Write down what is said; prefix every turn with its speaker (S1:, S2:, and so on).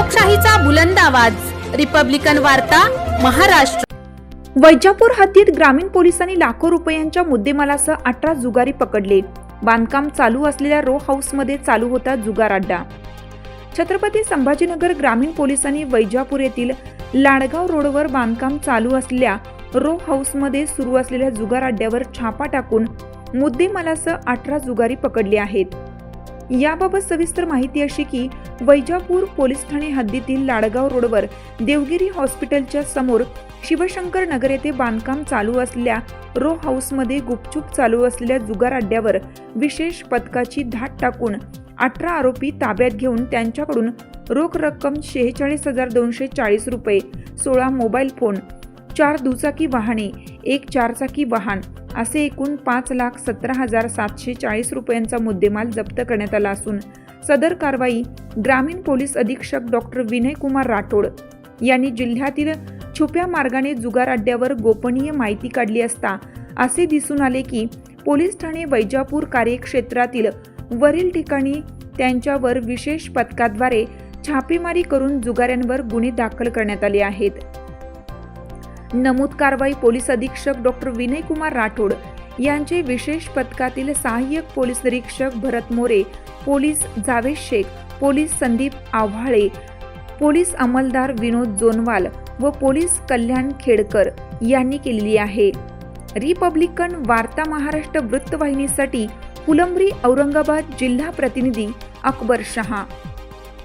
S1: लोकशाहीचा बुलंद आवाज, रिपब्लिकन वार्ता, महाराष्ट्र।
S2: वैजापूर हद्दीत ग्रामीण पोलिसांनी लाखो रुपयांच्या मुद्देमालासह 18 जुगारी पकडले। बांधकाम चालू असलेल्या रो हाऊसमध्ये चालू होता जुगार अड्डा। छत्रपती संभाजीनगर ग्रामीण पोलिसांनी वैजापूर येथील लाडगाव रोडवर बांधकाम चालू असलेल्या रो हाऊसमध्ये सुरू असलेल्या जुगार अड्ड्यावर छापा टाकून मुद्देमालासह 18 जुगारी पकडले आहेत। याबाबत सविस्तर माहिती अशी की वैजापूर पोलीस ठाणे हद्दीतील लाडगाव रोडवर देवगिरी हॉस्पिटलच्या समोर शिवशंकर नगर येथे बांधकाम चालू असलेल्या रो हाऊसमध्ये गुपचूप चालू असलेल्या जुगार अड्ड्यावर विशेष पथकाची धाड टाकून 18 आरोपी ताब्यात घेऊन त्यांच्याकडून रोख रक्कम 46,240 रुपये, 16 मोबाईल फोन, 4 दुचाकी वाहने, 1 चारचाकी वाहन असे एकूण 5,17,740 रुपयांचा मुद्देमाल जप्त करण्यात आला असून सदर कारवाई ग्रामीण पोलीस अधीक्षक डॉक्टर विनय कुमार राठोड यांनी जिल्ह्यातील छुप्या मार्गाने जुगार अड्ड्यावर गोपनीय माहिती काढली असता असे दिसून आले की पोलीस ठाणे वैजापूर कार्यक्षेत्रातील वरील ठिकाणी त्यांच्यावर विशेष पथकाद्वारे छापेमारी करून जुगाऱ्यांवर गुन्हे दाखल करण्यात आले आहेत। नमूद कारवाई पोलीस अधीक्षक डॉक्टर विनय कुमार राठोड यांचे विशेष पथकातील सहाय्यक पोलीस निरीक्षक Bharat More, police Javed Shaikh, police Sandeep Avhale, police अंमलदार विनोद जोनवाल व पोलीस कल्याण खेडकर यांनी केलेली आहे। रिपब्लिकन वार्ता महाराष्ट्र वृत्तवाहिनीसाठी फुलंब्री औरंगाबाद जिल्हा प्रतिनिधी अकबर शहा।